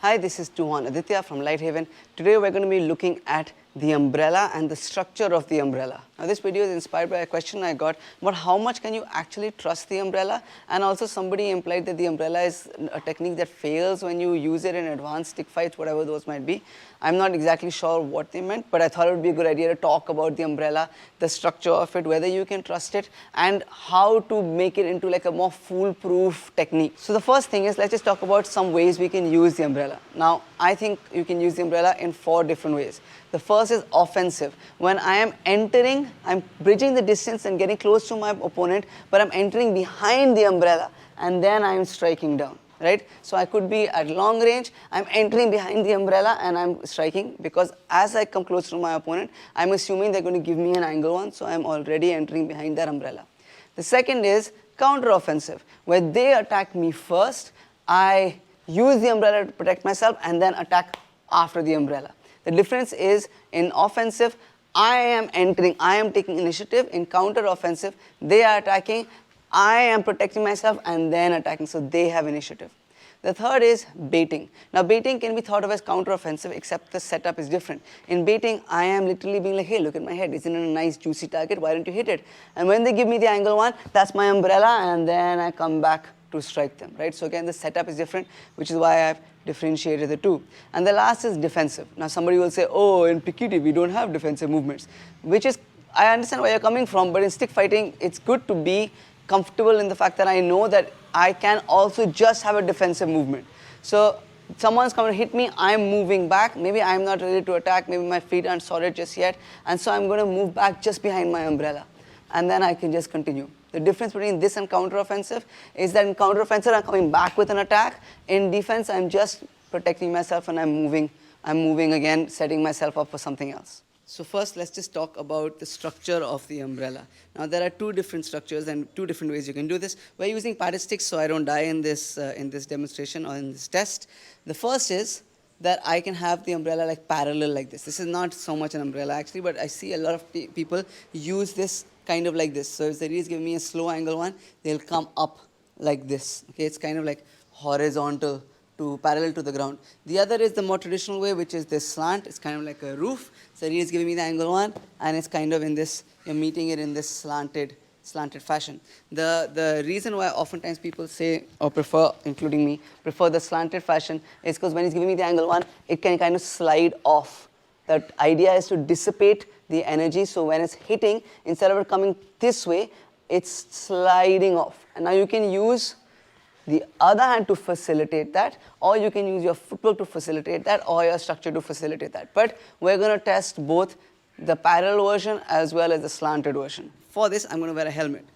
Hi, this is Tuhan Aditya from LightHaven. Today we're going to be looking at the umbrella and the structure of the umbrella. Now this video is inspired by a question I got about how much can you actually trust the umbrella, and also somebody implied that the umbrella is a technique that fails when you use it in advanced stick fights, whatever those might be. I'm not exactly sure what they meant, but I thought it would be a good idea to talk about the umbrella, the structure of it, whether you can trust it, and how to make it into like a more foolproof technique. So the first thing is, let's just talk about some ways we can use the umbrella. Now I think you can use the umbrella in 4 different ways. The first is offensive. When I am entering, I'm bridging the distance and getting close to my opponent, but I'm entering behind the umbrella and then I'm striking down, right? So I could be at long range, I'm entering behind the umbrella and I'm striking, because as I come close to my opponent, I'm assuming they're going to give me an angle one, so I'm already entering behind that umbrella. The second is counter-offensive, where they attack me first, I use the umbrella to protect myself and then attack after the umbrella. The difference is, in offensive, I am entering, I am taking initiative. In counter-offensive, they are attacking, I am protecting myself and then attacking, so they have initiative. The third is baiting. Now baiting can be thought of as counter-offensive, except the setup is different. In baiting, I am literally being like, hey, look at my head, isn't it a nice juicy target, why don't you hit it? And when they give me the angle one, that's my umbrella, and then I come back to strike them, right? So again, the setup is different, which is why I've differentiated the two. And the last is defensive. Now somebody will say, oh, in Pikiti we don't have defensive movements, which is, I understand where you're coming from, but in stick fighting, it's good to be comfortable in the fact that I know that I can also just have a defensive movement. So someone's coming to hit me, I'm moving back, maybe I'm not ready to attack, maybe my feet aren't solid just yet, and so I'm going to move back just behind my umbrella, and then I can just continue. The difference between this and counter-offensive is that in counter-offensive, I'm coming back with an attack. In defense, I'm just protecting myself and I'm moving again, setting myself up for something else. So first, let's just talk about the structure of the umbrella. Now there are 2 different structures and 2 different ways you can do this. We're using padded sticks, so I don't die in this demonstration or in this test. The first is that I can have the umbrella like parallel like this. This is not so much an umbrella actually, but I see a lot of people use this kind of like this. So if the is giving me a slow angle one, they'll come up like this. Okay, it's kind of like horizontal to parallel to the ground. The other is the more traditional way, which is this slant. It's kind of like a roof. So is giving me the angle one, and it's kind of in this, you're meeting it in this slanted fashion. The reason why oftentimes people say, or prefer, including me, prefer the slanted fashion is because when he's giving me the angle one, it can kind of slide off. The idea is to dissipate the energy, so when it's hitting, instead of it coming this way, it's sliding off. And now you can use the other hand to facilitate that, or you can use your footwork to facilitate that, or your structure to facilitate that. But we're going to test both the parallel version as well as the slanted version. For this, I'm going to wear a helmet.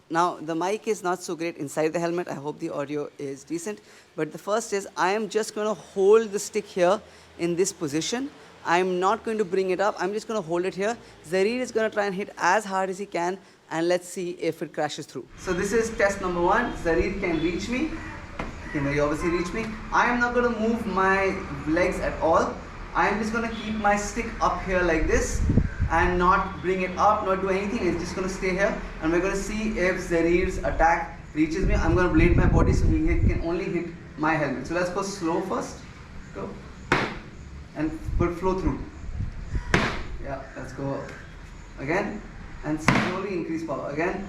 Now, the mic is not so great inside the helmet. I hope the audio is decent. But the first is, I am just going to hold the stick here in this position. I'm not going to bring it up. I'm just going to hold it here. Zarir is going to try and hit as hard as he can, and let's see if it crashes through. So this is test number 1. Zarir can reach me. He can very obviously reach me. I am not going to move my legs at all. I am just going to keep my stick up here like this and not bring it up, not do anything. It's just going to stay here, and we're going to see if Zarir's attack reaches me. I'm going to blade my body so he can only hit my helmet. So let's go slow first. Go. And put flow through. Yeah, let's go again, and slowly increase power again.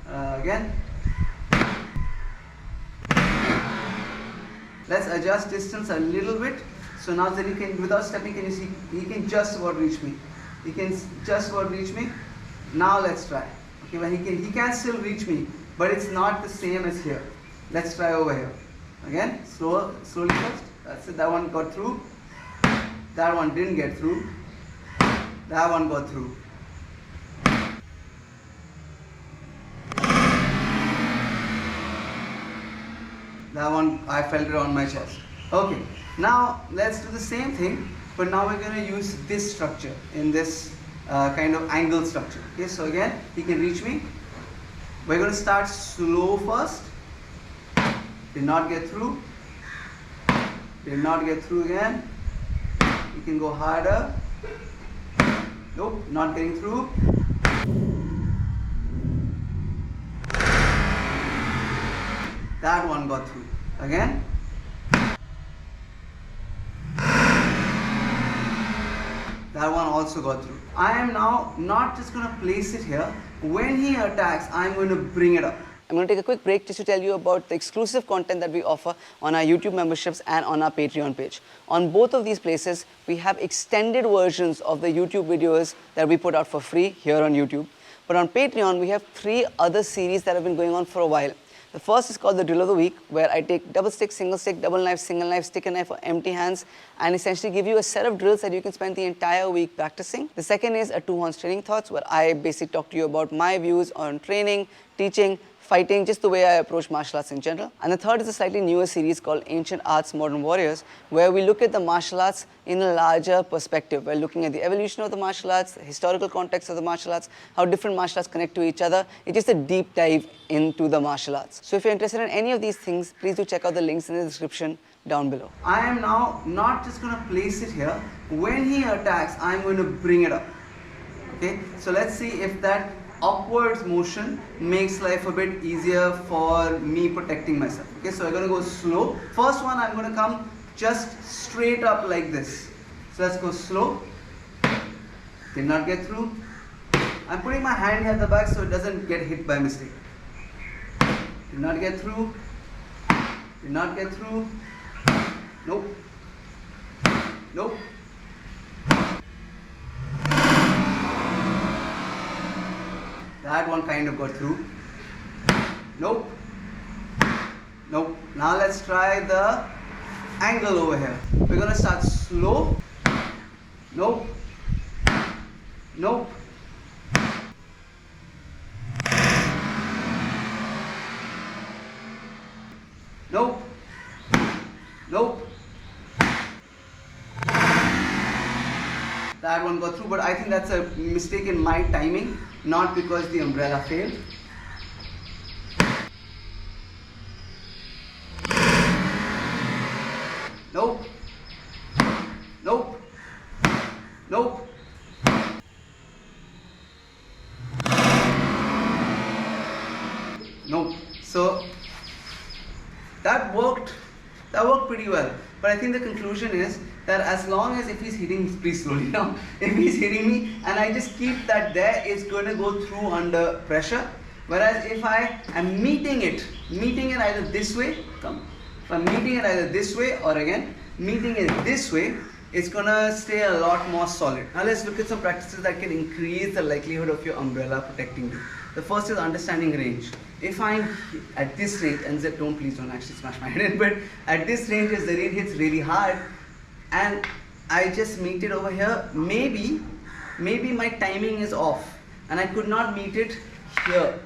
Again. Let's adjust distance a little bit. So now that he can, without stepping, can you see, he can just about reach me. He can just about reach me. Now let's try. Okay, when he can still reach me, but it's not the same as here. Let's try over here. Again, slowly first. That's it. That one got through. That one didn't get through. That one got through. That one, I felt it on my chest. Okay, now let's do the same thing, but now we're going to use this structure in this kind of angle structure. Okay, so again, he can reach me. We're going to start slow first. Did not get through. Did not get through again. You can go harder. Nope, not getting through. That one got through. Again. That one also got through. I am now not just going to place it here. When he attacks, I'm going to bring it up. I'm going to take a quick break just to tell you about the exclusive content that we offer on our YouTube memberships and on our Patreon page. On both of these places, we have extended versions of the YouTube videos that we put out for free here on YouTube. But on Patreon, we have 3 other series that have been going on for a while. The first is called the Drill of the Week, where I take double stick, double knife, single knife, stick and knife for empty hands, and essentially give you a set of drills that you can spend the entire week practicing. The second is a 2 horns training thoughts, where I basically talk to you about my views on training, teaching, fighting, just the way I approach martial arts in general. And the third is a slightly newer series called Ancient Arts, Modern Warriors, where we look at the martial arts in a larger perspective. We're looking at the evolution of the martial arts, the historical context of the martial arts, how different martial arts connect to each other. It's just a deep dive into the martial arts. So if you're interested in any of these things, please do check out the links in the description down below. I am now not just going to place it here. When he attacks, I'm going to bring it up. Okay, so let's see if that upwards motion makes life a bit easier for me protecting myself. Okay, so I'm going to go slow. First one, I'm going to come just straight up like this. So let's go slow. Did not get through. I'm putting my hand here at the back so it doesn't get hit by mistake. Did not get through. Did not get through. Nope. Nope. That one kind of got through. Nope. Nope. Now let's try the angle over here. We're going to start slow. Nope. Nope. Nope. Nope. That one got through, but I think that's a mistake in my timing, not because the umbrella failed. Nope. Nope. Nope. Nope. So that worked pretty well. But I think the conclusion is that as long as if he's hitting me pretty slowly now, if he's hitting me and I just keep that there, it's going to go through under pressure. Whereas if I am meeting it either this way, if I'm meeting it either this way or again, meeting it this way, it's going to stay a lot more solid. Now let's look at some practices that can increase the likelihood of your umbrella protecting you. The first is understanding range. If I'm at this range, and please don't actually smash my head in, but at this range as the rain hits really hard and I just meet it over here, maybe my timing is off and I could not meet it here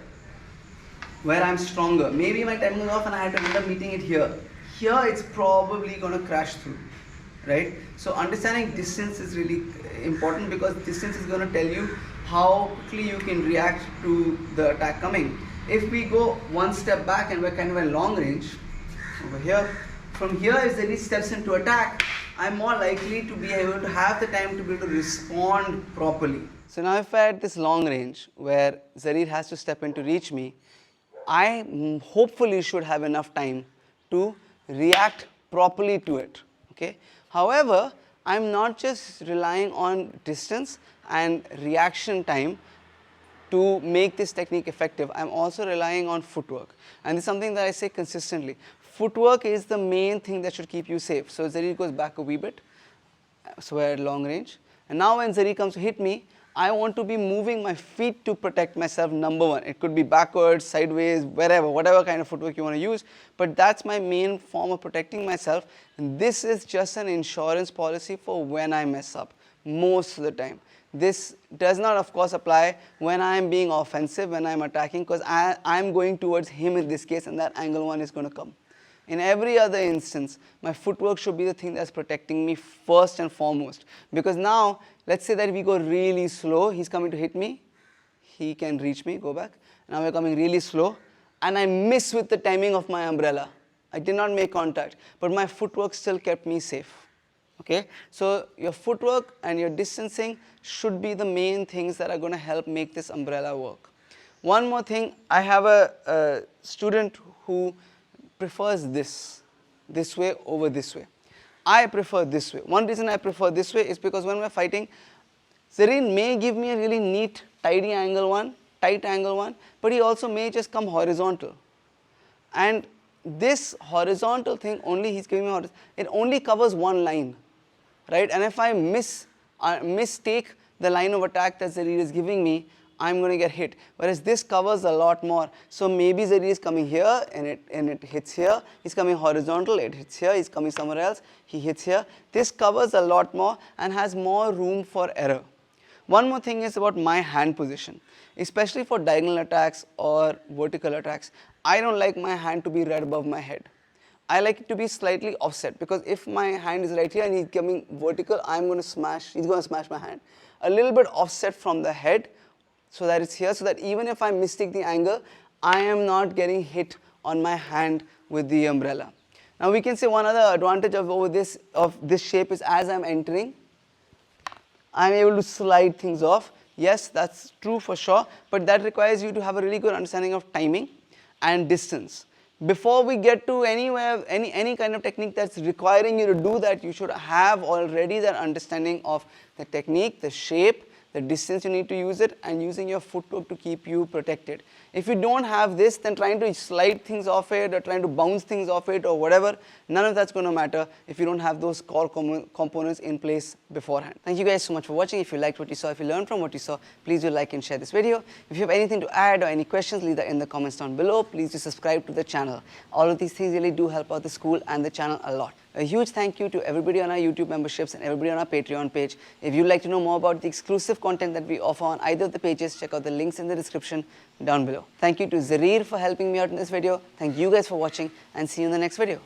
where I'm stronger. Maybe my timing is off and I had to end up meeting it here. Here it's probably going to crash through, right? So understanding distance is really important because distance is going to tell you how quickly you can react to the attack coming. If we go one step back and we're kind of at long range, over here, from here if Zarid steps into attack, I'm more likely to be able to have the time to be able to respond properly. So now if I at this long range where Zarid has to step in to reach me, I hopefully should have enough time to react properly to it. Okay. However, I'm not just relying on distance and reaction time to make this technique effective. I'm also relying on footwork. And this is something that I say consistently. Footwork is the main thing that should keep you safe. So Zarid goes back a wee bit. So we're at long range. And now when Zarid comes to hit me, I want to be moving my feet to protect myself, number one. It could be backwards, sideways, wherever, whatever kind of footwork you want to use. But that's my main form of protecting myself. And this is just an insurance policy for when I mess up, most of the time. This does not, of course, apply when I am being offensive, when I am attacking, because I'm going towards him in this case, and that angle one is going to come. In every other instance, my footwork should be the thing that's protecting me first and foremost. Because now, let's say that we go really slow, he's coming to hit me, he can reach me, go back. Now we're coming really slow, and I miss with the timing of my umbrella. I did not make contact, but my footwork still kept me safe. Okay, so your footwork and your distancing should be the main things that are going to help make this umbrella work. One more thing, I have a student who prefers this way over this way. I prefer this way. One reason I prefer this way is because when we're fighting, Zareen may give me a really neat, tight angle one, but he also may just come horizontal. And this horizontal thing only he's giving me, it only covers one line, right? And if I mistake the line of attack that Zareen is giving me, I'm going to get hit. Whereas this covers a lot more. So maybe Zareen is coming here and it hits here. He's coming horizontal, it hits here. He's coming somewhere else, he hits here. This covers a lot more and has more room for error. One more thing is about my hand position, especially for diagonal attacks or vertical attacks. I don't like my hand to be right above my head. I like it to be slightly offset, because if my hand is right here and he's coming vertical, he's going to smash my hand. A little bit offset from the head so that it's here, so that even if I mistake the angle, I am not getting hit on my hand with the umbrella. Now we can say one other advantage of this shape is, as I'm entering, I'm able to slide things off. Yes, that's true for sure, but that requires you to have a really good understanding of timing and distance. Before we get to any kind of technique that's requiring you to do that, you should have already that understanding of the technique, the shape, the distance you need to use it, and using your footwork to keep you protected. If you don't have this, then trying to slide things off it or trying to bounce things off it or whatever, none of that's going to matter if you don't have those core components in place beforehand. Thank you guys so much for watching. If you liked what you saw, if you learned from what you saw, please do like and share this video. If you have anything to add or any questions, leave that in the comments down below. Please do subscribe to the channel. All of these things really do help out the school and the channel a lot. A huge thank you to everybody on our YouTube memberships and everybody on our Patreon page. If you'd like to know more about the exclusive content that we offer on either of the pages, check out the links in the description down below. Thank you to Zareer for helping me out in this video. Thank you guys for watching, and see you in the next video.